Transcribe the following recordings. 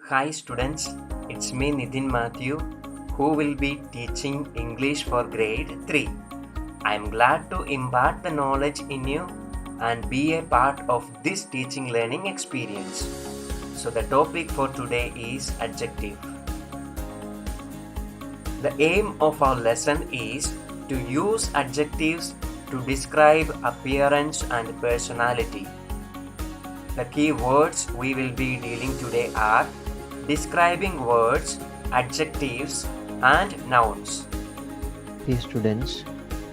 Hi students, it's me Nitin Matthew who will be teaching English for grade 3. I am glad to impart the knowledge in you and be a part of this teaching learning experience. So the topic for today is adjective. The aim of our lesson is to use adjectives to describe appearance and personality. The key words we will be dealing today are describing words, adjectives, and nouns. Dear students,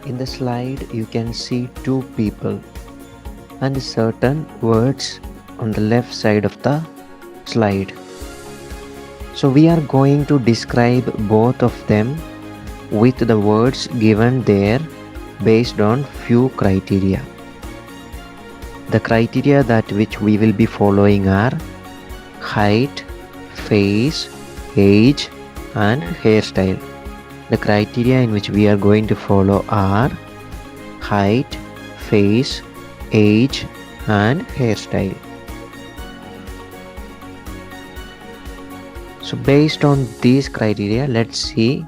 in the slide you can see two people and certain words on the left side of the slide. So we are going to describe both of them with the words given there based on few criteria. The criteria that which we will be following are height, face, age, and hairstyle. The criteria in which we are going to follow are height, face, age, and hairstyle. So based on these criteria, let's see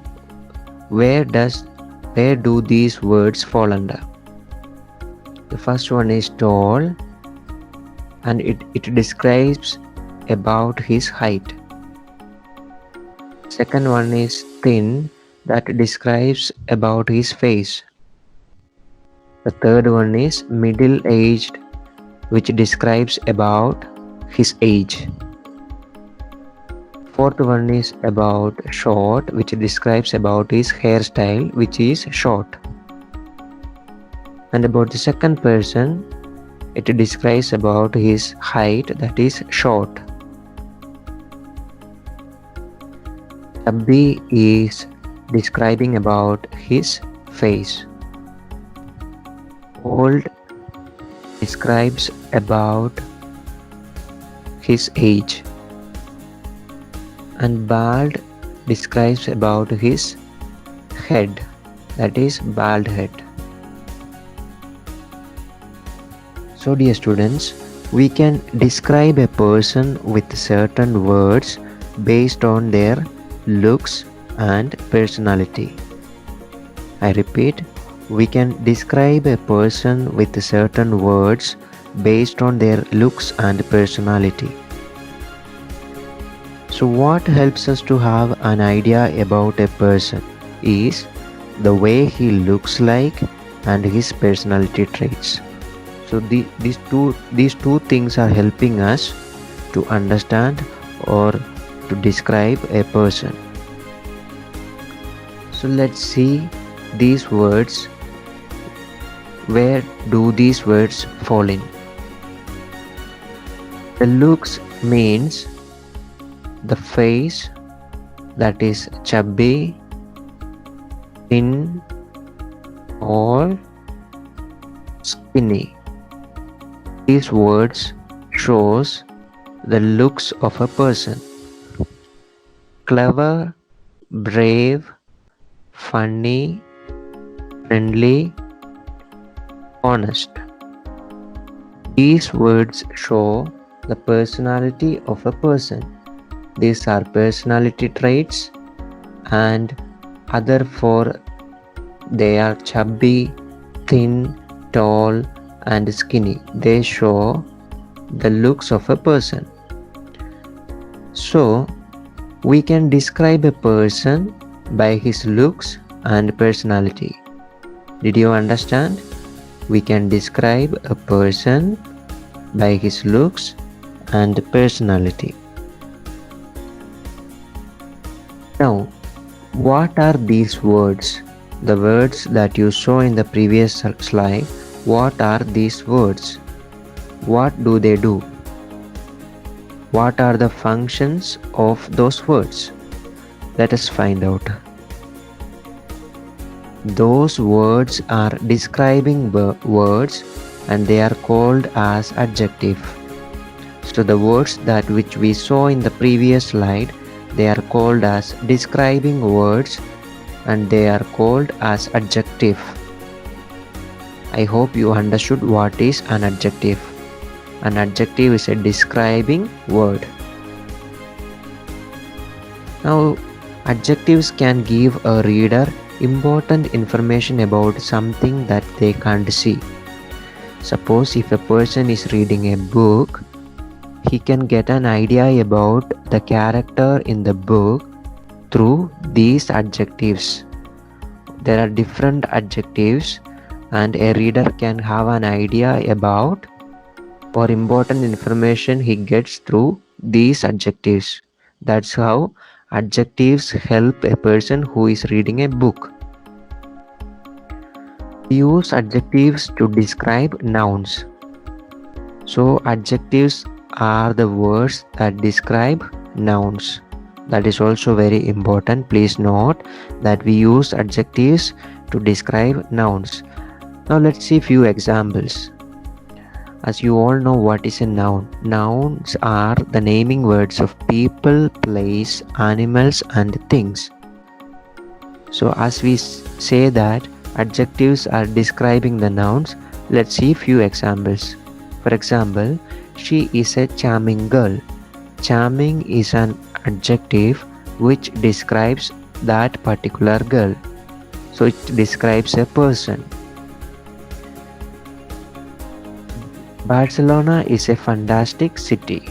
where do these words fall under. The first one is tall, and it describes about his height. Second one is thin, that describes about his face. The third one is middle-aged, which describes about his age. Fourth one is about short, which describes about his hairstyle, which is short. And about the second person, it describes about his height, that is short. Chubby is describing about his face. Old describes about his age. And bald describes about his head, that is bald head. So dear students, we can describe a person with certain words based on their looks and personality. I repeat, we can describe a person with certain words based on their looks and personality. So what helps us to have an idea about a person is the way he looks like and his personality traits. So these two things are helping us to understand or to describe a person. So let's see these words. Where do these words fall in? The looks means the face, that is chubby, thin, or skinny. These words shows the looks of a person. Clever, brave, funny, friendly, honest. These words show the personality of a person. These are personality traits, and other four, they are chubby, thin, tall, and skinny. They show the looks of a person. So we can describe a person by his looks and personality. Did you understand? We can describe a person by his looks and personality. Now, what are these words? The words that you saw in the previous slide, what are these words? What do they do? What are the functions of those words? Let us find out. Those words are describing words, and they are called as adjective. So the words that which we saw in the previous slide, they are called as describing words, and they are called as adjective. I hope you understood what is an adjective. An adjective is a describing word. Now, adjectives can give a reader important information about something that they can't see. Suppose if a person is reading a book, he can get an idea about the character in the book through these adjectives. There are different adjectives, and a reader can have an idea about or important information he gets through these adjectives. That's how adjectives help a person who is reading a book. We use adjectives to describe nouns. So adjectives are the words that describe nouns. That is also very important. Please note that we use adjectives to describe nouns. Now let's see few examples. As you all know, what is a noun? Nouns are the naming words of people, place, animals and things. So as we say that adjectives are describing the nouns, let's see few examples. For example, she is a charming girl. Charming is an adjective which describes that particular girl. So it describes a person. Barcelona is a fantastic city.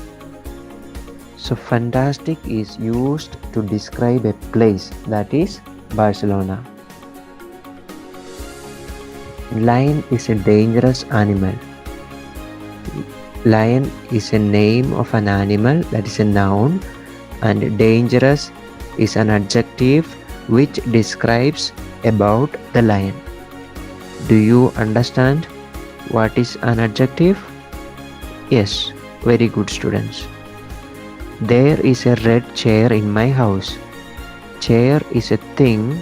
So fantastic is used to describe a place, that is Barcelona. Lion is a dangerous animal. Lion is a name of an animal, that is a noun, and dangerous is an adjective which describes about the lion. Do you understand what is an adjective? Yes, very good students. There is a red chair in my house. Chair is a thing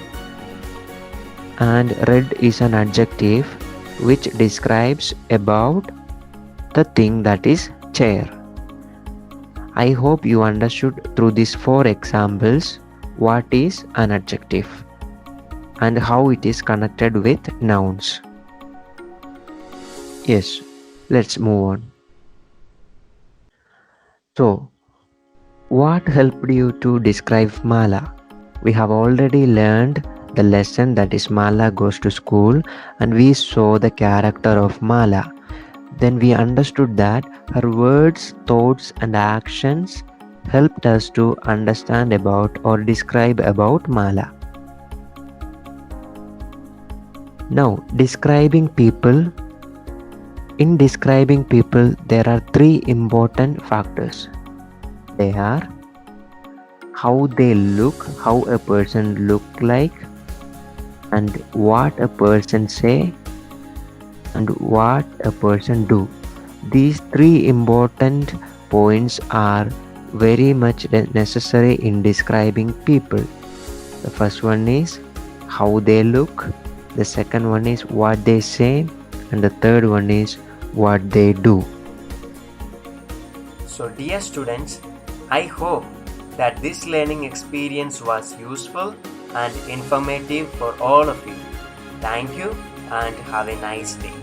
and red is an adjective which describes about the thing, that is chair. I hope you understood through these 4 examples what is an adjective and how it is connected with nouns. Yes, let's move on. So, what helped you to describe Mala? We have already learned the lesson, that is Mala goes to school, and we saw the character of Mala. Then we understood that her words, thoughts and actions helped us to understand about or describe about Mala. Now, describing people. In describing people, there are 3 important factors. They are how they look, how a person look like, and what a person say, and what a person do. These 3 important points are very much necessary in describing people. The first one is how they look, the second one is what they say, and the third one is what they do. So dear students, I hope that this learning experience was useful and informative for all of you. Thank you and have a nice day.